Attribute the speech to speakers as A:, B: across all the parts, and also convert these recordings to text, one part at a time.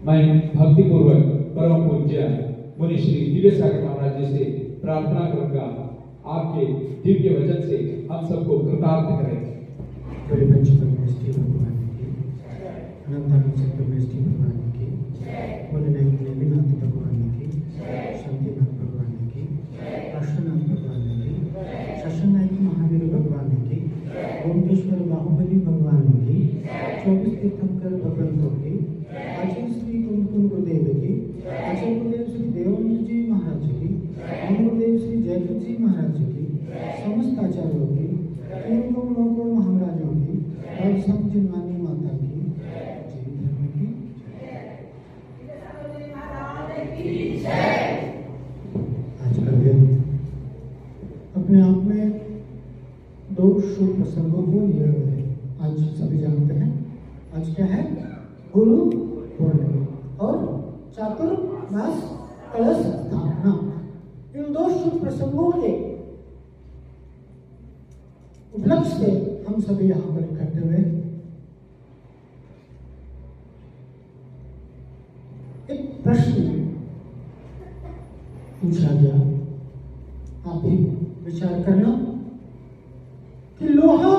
A: मैं भक्तिपूर्वक परम पूज्य मुनि श्री दिव्य सागर महाराज जी से प्रार्थना करूंगा, आपके दिव्य वचन से हम सबको कृतार्थ करें।
B: बड़े पंच परमेष्ठी भगवान की, अनंत परमेष्ठी भगवान की, बोलेनाथ नेमिनाथ भगवान की, शांतिनाथ भगवान की, काशीनाथ भगवान की, शशनायक महावीर भगवान की, ओमकेश्वर बाहुबली भगवान की, 24 तीर्थंकर भगवंतों की, आचार्य श्री कुमकुम गुरुदेव की, आचार्य गुरुदेव श्री देवानंद जी महाराज की, गुरुदेव श्री जयपुर जी महाराज की, समस्त आचार्यों की, तीनों लोगों महाराजों की और सब जिनवानी माता की, जय धर्म की आज का दिन अपने आप में दो शुभ प्रसंगों को लिए हुए है। आज सभी जानते हैं आज क्या है, गुरु पूर्णिमा और चातुर्मास कलश स्थापना। इन दो शुभ प्रसंगों के उपलक्ष्य से हम सभी यहाँ पर इकट्ठे हुए। एक प्रश्न पूछा गया, आप भी विचार करना कि लोहा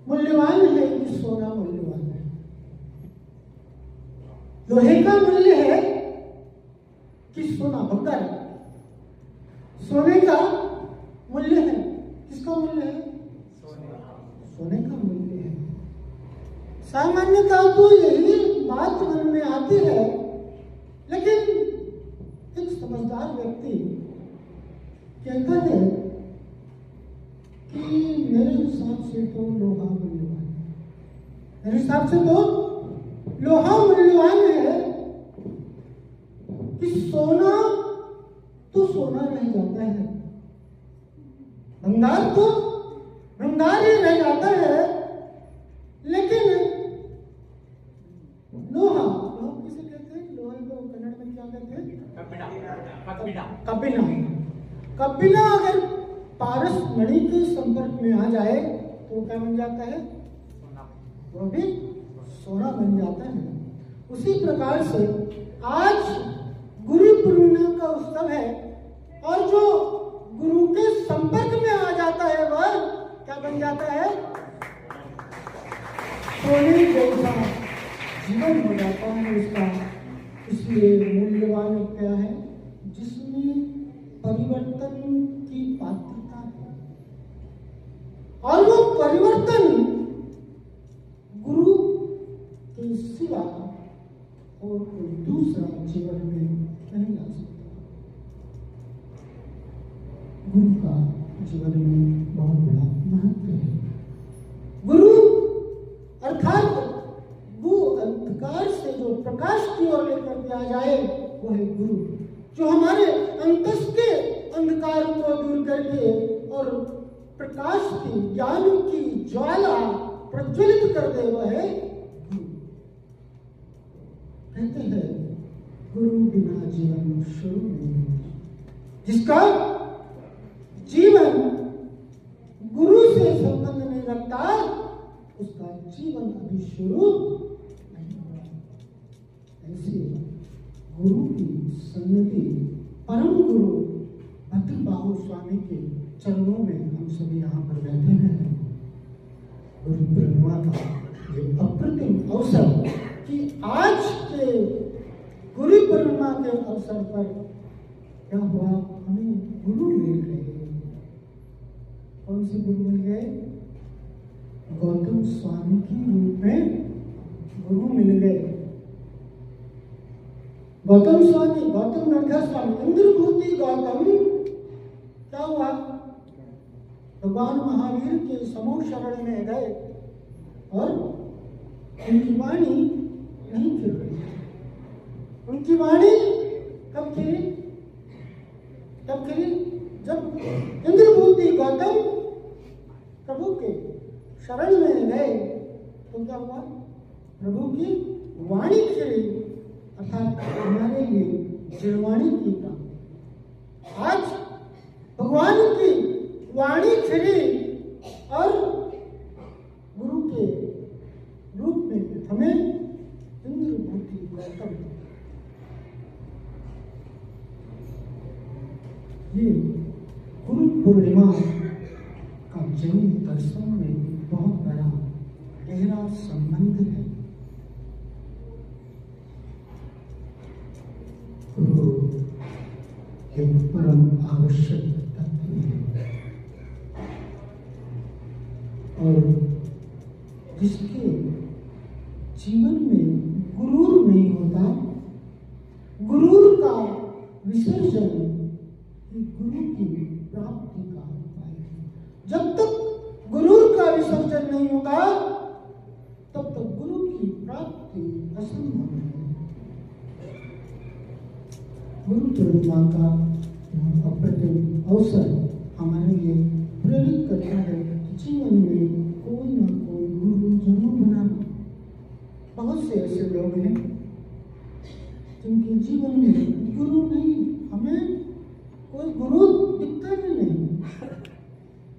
B: मूल्यवान है कि सोना मूल्यवान है। लोहे का मूल्य है कि सोना बंगार, सोने का मूल्य है, किसका मूल्य है? सोने का मूल्य है। सामान्यतः तो यही बात मन में आती है, लेकिन एक समझदार व्यक्ति कहता है कि मेरे हिसाब से तो लोहा मूल्यवान है, मेरे हिसाब से तो लोहा मूल्यवान है कि सोना तो सोना रह जाता है, भंगार तो भंगार ही रह जाता है, लेकिन लोहा किसे कहते हैं? लोहे को कन्नड़ में क्या कहते हैं? कब्बिना। कब्बिना अगर पारस मणि के संपर्क में आ जाए तो क्या बन जाता है? वो भी सोना बन जाता है। उसी प्रकार से आज गुरु पूर्णिमा का उत्सव है और जो गुरु के संपर्क में आ जाता है वह क्या बन जाता है? सोने जैसा जीवन हो जाता है उसका। इसलिए मूल्यवान क्या है? जिसमें परिवर्तन की पात्रता है और वो परिवर्तन गुरु के सिवा और कोई दूसरा जीवन में नहीं ला सकता। गुरु का जीवन में बहुत बड़ा महत्व है। गुरु अर्थात वो अंधकार से जो प्रकाश की ओर लेकर के आ जाए वो है गुरु, जो हमारे अंतस के अंधकार को दूर करके और प्रकाश की ज्ञान की ज्वाला प्रज्वलित कर दे वह है गुरु। कहते हैं गुरु बिना जीवन शुरू नहीं होता। जिसका जीवन गुरु से संबंध नहीं रखता उसका जीवन अभी शुरू नहीं हुआ। ऐसे गुरु की सन्निधि परम गुरु भद्रबाहु स्वामी के चरणों में हम सभी यहाँ पर बैठे हैं। गुरु पूर्णिमा का ये अप्रतिम अवसर कि आज के गुरु पूर्णिमा के अवसर पर क्या हुआ, हमें गुरु मिल गए। कौन से गुरु मिल गए? गौतम स्वामी के रूप में गुरु मिल गए। गौतम स्वामी, गौतम नरघर स्वामी, इंद्रभूति गौतम क्या हुआ? भगवान महावीर के समूह शरण में गए और उनकी वाणी नहीं फिर रही। उनकी वाणी कब खिली? कब खिली? जब इंद्रभूति गौतम प्रभु के शरण में गए तो क्या हुआ? प्रभु की वाणी खिली, अर्थात हमारे लिए जिरवाणी की प्राप्ति। आज भगवान की वाणी खिली और गुरु के रूप में हमें इंद्रभूति गौतम। ये गुरु पूर्णिमा का जैन दर्शन में बहुत बड़ा गहरा संबंध है। गुरु एक परम आवश्यक तत्व है और जिसके जीवन में गुरूर नहीं होता, गुरूर का विसर्जन ही गुरु की प्राप्ति का उपाय है। जब तक गुरूर का विसर्जन नहीं होगा तब तक गुरु की प्राप्ति असंभव है। गुरु पूर्णिमा का अप्रतिम अवसर हमारे लिए प्रेरित करता है कि जीवन में कोई ना कोई गुरु जरूर बनाना। बहुत से ऐसे लोग हैं जिनके जीवन में गुरु नहीं, हमें कोई गुरु दिखता ही नहीं।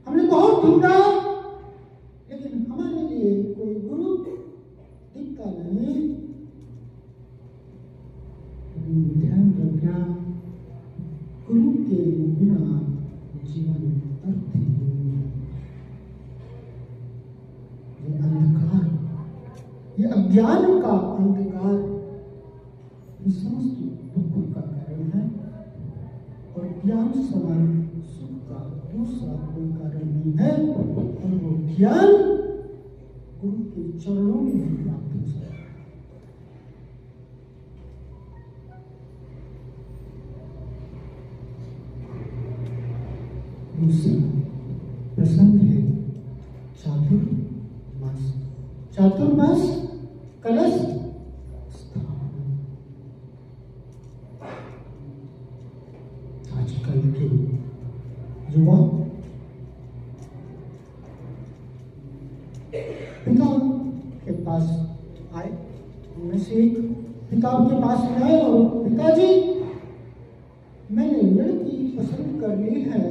B: हमने बहुत ढूंढा लेकिन हमारे लिए कोई गुरु दिखता नहीं। ध्यान रखना, गुरु के बिना जीवन अर्थहीन है। ये अंधकार, ये अज्ञान का अंधकार ये समस्त दुखों का कारण है और ज्ञान समान सुख का दूसरा कोई कारण नहीं है। और वो ज्ञान गुरु के चरणों में प्राप्त हो सकता है। दूसरा प्रसंग है चातुर्मास। चातुर्मास कलश स्थापना। आजकल के युवा पिता के पास आए, उनमें से एक पिता के पास आए और पिताजी मैंने लड़की पसंद कर ली है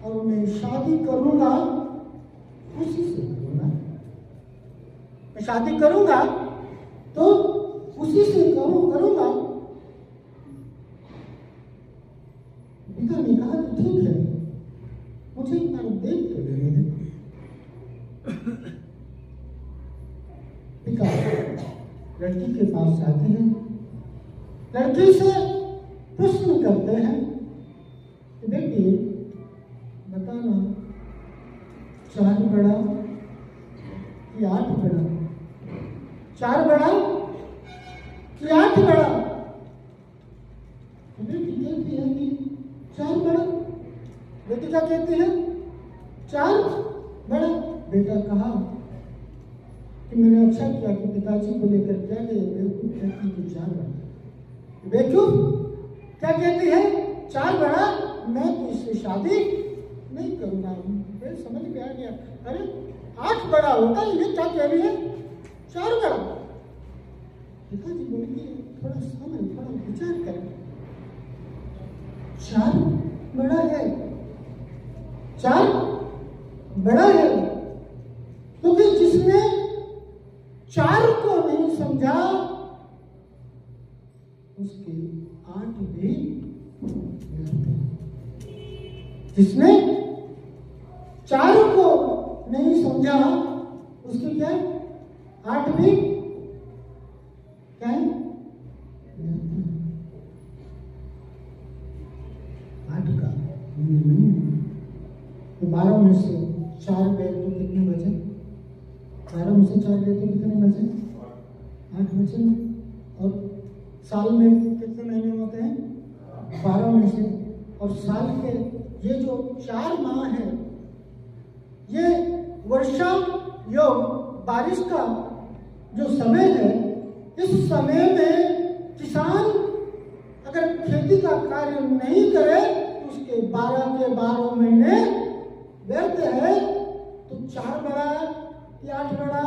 B: और मैं शादी करूंगा उसी से करूंगा। मैं शादी करूंगा तो उसी से करूंगा। पिता ने कहा ठीक है, मुझे एक बार देख तो लेने दे। पिता लड़की के पास जाते हैं, लड़की से प्रश्न करते हैं कि बेटी बताना, 4 बड़ा कि 8 बड़ा? 4 बड़ा कि 8 बड़ा? बेटी कहती है कि 4 बड़ा। बेटी क्या कहती है? 4 बड़ा। बेटा कहा कि मैंने अच्छा किया कि पिताजी को लेकर क्या गए। बेवकूफ कहती है कि 4 बड़ा। बेवकूफ क्या कहती है? 4 बड़ा। मैं तो इससे शादी नहीं करूंगा। फिर समझ में आ गया, अरे 8 बड़ा होता है, ये क्या कह रही है? 4 बड़ा। पिताजी बोले कि थोड़ा समय, थोड़ा विचार करें। 4 बड़ा है, 4 बड़ा है तो कि जिसने 4 को नहीं समझा उसके 8 भी व्यर्थ है। जिसने 4 को नहीं समझा उसके क्या 8 भी क्या है? 8 का नहीं तो 12 में से 4 गए तो कितने बचे? 12 में से 4 गए तो कितने बचे? 8 बचे। और साल में कितने महीने होते हैं? 12 में से। और साल के ये जो 4 माह है, ये वर्षा योग बारिश का जो समय है, इस समय में किसान अगर खेती का कार्य नहीं करे तो उसके 12 के 12 महीने व्यर्थ है। तो 4 बड़ा कि 8 बड़ा?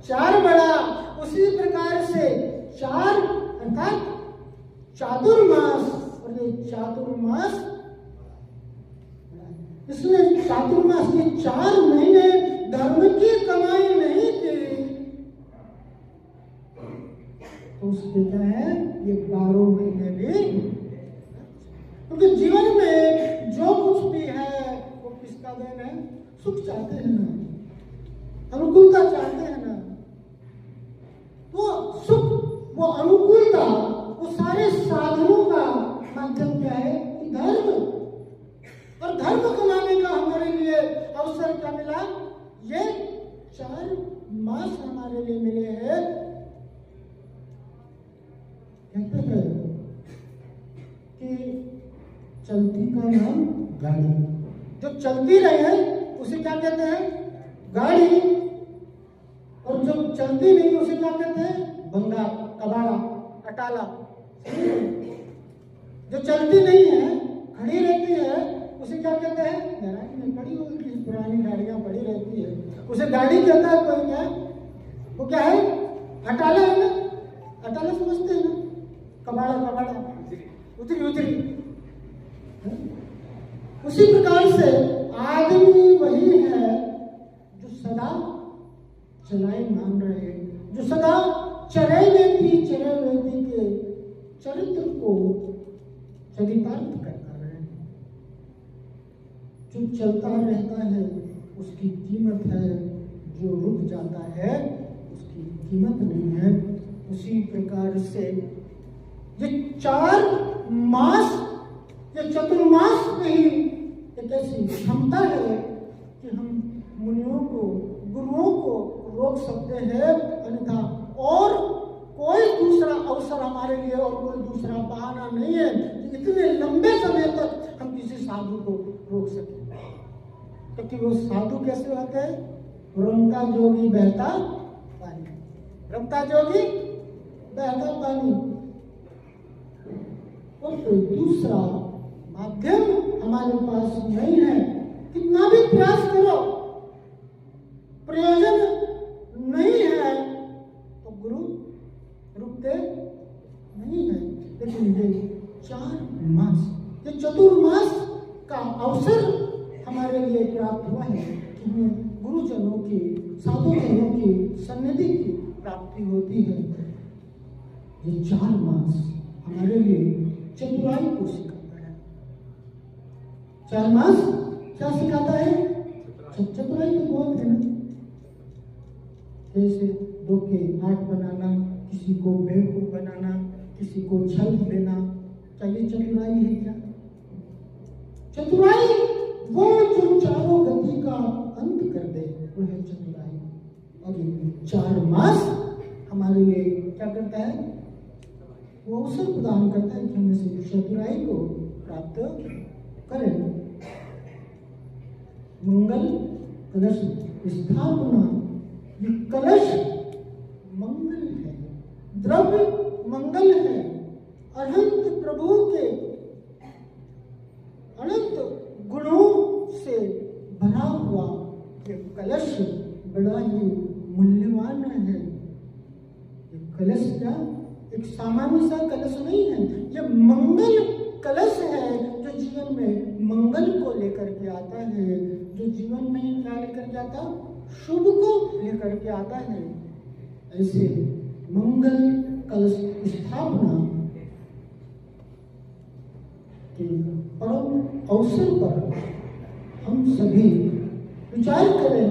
B: 4 बड़ा। उसी प्रकार से 4 अर्थात चातुर्मास, और ये चातुर्मास, इसमें चातुर्मास के 4 महीने धर्म की कमाई नहीं की, तो उसके क्या है, ये 12 महीने भी, क्योंकि जीवन में जो कुछ भी है वो किसका देन है? सुख चाहते हैं ना, अनुकूलता चाहते हैं ना। तो सुख, वो अनुकूलता, वो सारे साधनों का माध्यम क्या है? कि धर्म। और धर्म कमाने का हमारे लिए अवसर क्या मिला? ये 4 मास हमारे लिए मिले हैं। कहते हैं कि चलती का नाम गाड़ी, जो चलती रहे उसे क्या कहते हैं? गाड़ी। और जो चलती नहीं उसे क्या कहते हैं? बंगा, कबाड़ा, अटाला। जो चलती नहीं है, खड़ी रहती है, उसे क्या कहते हैं? गैराज में पड़ी हुई पुरानी गाड़ियां पड़ी रहती है, उसे गाड़ी कहता है। कोई क्या? वो क्या है? अटाला है ना, अटाला समझते हैं ना, कबाड़ा, कबाड़ा, उतरी उतरी। उसी प्रकार से आदमी वही है जो सदा चलाए मान रहे, जो सदा चरे व्यक्ति के चरित्र को चरितार्थ करता रहे। जो चलता रहता है उसकी कीमत है, जो रुक जाता है उसकी कीमत नहीं है। उसी प्रकार से ये 4 मास, ये चतुर्मास में ही एक ऐसी क्षमता है कि हम मुनियों को, गुरुओं को रोक सकते हैं, अन्यथा और कोई दूसरा अवसर हमारे लिए और कोई दूसरा बहाना नहीं है कि इतने लंबे समय तक हम किसी साधु को रोक सकें। क्योंकि वो साधु कैसे होते हैं? रमता जोगी बहता पानी, रमता जोगी बहता पानी। और कोई दूसरा माध्यम हमारे पास नहीं है। कितना भी प्रयास करो, प्रयोजन नहीं है तो गुरु रुकते नहीं है। लेकिन ये 4 मास, ये चतुर्मास का अवसर हमारे लिए प्राप्त हुआ है कि हमें गुरुजनों की, साधुजनों की सन्निधि की प्राप्ति होती है। ये 4 मास हमारे लिए चतुराई को सिखाता है। 4 मास क्या सिखाता है? चतुराई तो बहुत है ना, जैसे 2 के 8 बनाना, किसी को बेवकूफ बनाना, किसी को छल देना, क्या ये चतुराई है? क्या चतुराई? वो जो चारों गति का अंत कर दे, वो है चतुराई। और ये 4 मास हमारे लिए क्या करता है? वो अवसर प्रदान करता है कि हम इस चतुराई को प्राप्त करें। मंगल कलश स्थापना, ये कलश मंगल है, द्रव्य मंगल है। अनंत प्रभु के अनंत गुणों से भरा हुआ ये कलश बड़ा ही मूल्यवान है। ये कलश क्या एक सामान्य सा कलश नहीं है, ये मंगल कलश है जो जीवन में मंगल को लेकर के आता है, जो जीवन में क्या लेकर के आता? शुभ को लेकर के आता है। ऐसे मंगल कलश स्थापना के परम अवसर पर हम सभी विचार करें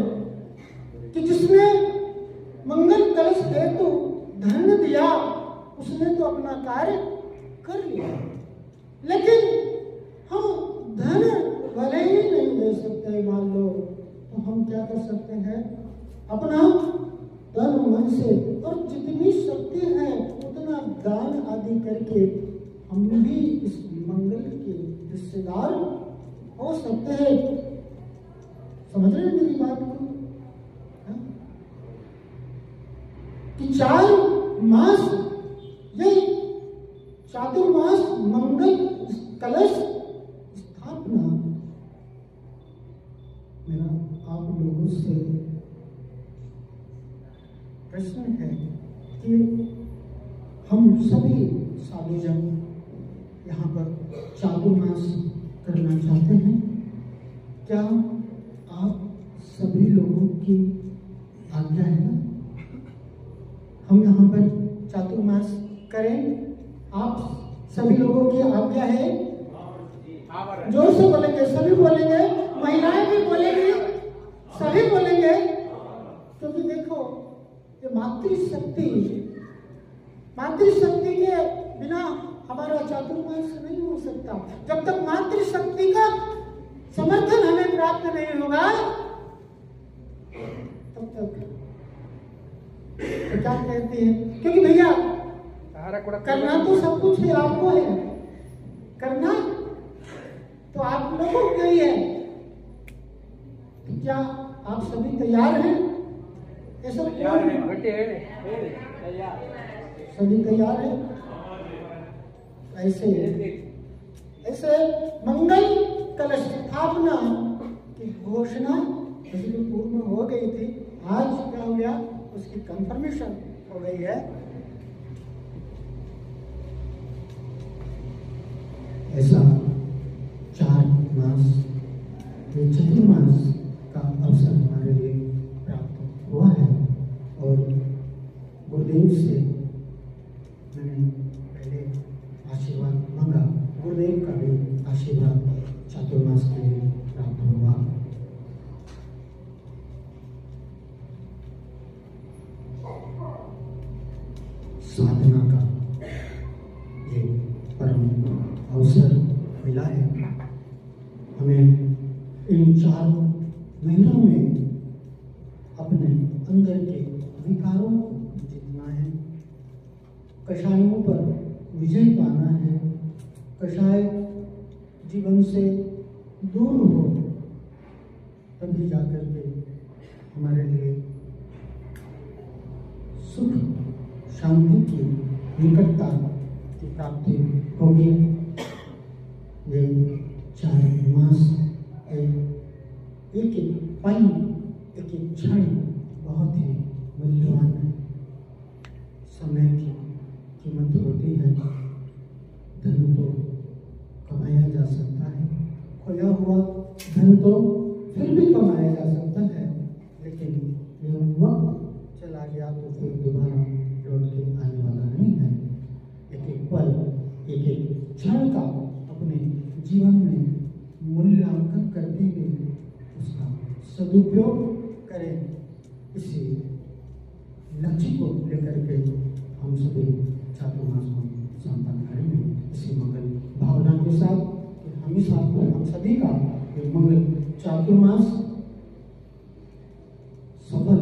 B: कि जिसने मंगल कलश हेतु धन दिया उसने तो अपना कार्य कर लिया, लेकिन हम धन भले ही नहीं दे सकते, मान लो, तो हम क्या कर सकते हैं? अपना तन मन से और जितनी शक्ति है उतना दान आदि करके हम भी इस मंगल के हिस्सेदार हो सकते हैं। समझ रहे हैं मेरी बात को? कि 4 मास, ये चातुर्मास मंगल कलश स्थापना, मेरा आप लोगों से प्रश्न है कि हम सभी साधुजन यहाँ पर चातुर्मास करना चाहते हैं। क्या आप सभी लोगों की आज्ञा है ना? हम यहाँ पर चातुर्मास चातुर्मास करें। आप सभी लोगों की आज्ञा है, जोर से बोलेंगे, सभी बोलेंगे, महिलाएं भी बोलेंगी, सभी बोलेंगे, क्योंकि देखो ये मातृशक्ति के बिना हमारा चातुर्मास नहीं हो सकता। जब तक मातृशक्ति का समर्थन हमें प्राप्त नहीं होगा तब तक तो क्या कहते हैं, क्योंकि भैया करना तो सब कुछ है, आपको है करना तो आप लोगों को ही है। तो क्या आप सभी तैयार हैं? ऐसा सभी तैयार हैं? ऐसे मंगल कलश स्थापना की घोषणा पूर्व में हो गई थी। आज क्या हो गया, उसकी कंफर्मेशन हो गई है। ऐसा 4 मास चतुर्मास का अवसर हमारे लिए प्राप्त हुआ है और गुरुदेव से मैंने पहले आशीर्वाद मांगा, गुरुदेव का भी आशीर्वाद चातुर्मास के लिए प्राप्त हुआ। साधना का ये परम अवसर मिला है हमें। इन 4 महीनों में अपने अंदर के विकारों को जीतना है, कषायों पर विजय पाना है, कषाय जीवन से दूर हो, तभी जाकर के हमारे लिए सुख शांति की निकटता की प्राप्ति होगी। ये 4 मास एक एक पल, एक एक क्षण बहुत ही मूल्यवान है। समय की कीमत होती है। धन तो कमाया जा सकता है, खोया हुआ धन तो फिर भी कमाया जा सकता है, लेकिन ये वक्त चला गया तो फिर दोबारा लौट के आने वाला नहीं है। एक एक पल, एक एक क्षण का अपने जीवन में मूल्यांकन करते हुए उसका सदुपयोग करें। इसी लक्ष्य को लेकर के हम सभी चातुर्मास को संपन्न करेंगे। इसी मंगल भावना के साथ हम सभी का ये मंगल चातुर्मास सफल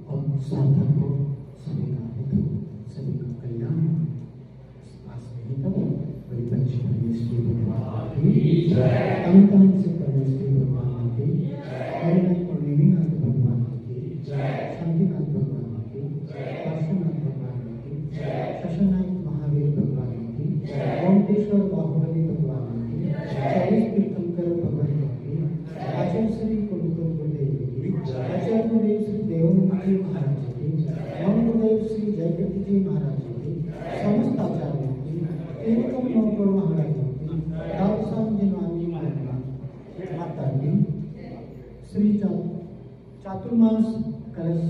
B: और सार्थक हो। सभी का हित, सभी का कल्याण। आज नहीं तब बड़ी पंच परमेश्वरी भगवान की जय, तन से परमेश्वरी भगवान की जय, पूर्णिमानाथ भगवान की जय, शांतिनाथ भगवान की जय, काशीनाथ भगवान की जय, शशनाथ महावीर भगवान की जय, ओमकेश्वर बाहुबली भगवान की जय, 40 तीर्थंकर भगवान की आचार्य श्री कुलगुरु गुरुदेव की जय, आचार्य गुरुदेव श्री देवमुखी महाराज की जय, ओम गुरुदेव श्री जयकृति जी महाराज की, समस्त आचार्यों की, एकम नौकर महाराज की, दाऊसाम जिनवानी माता की, श्री चातुर्मास कलश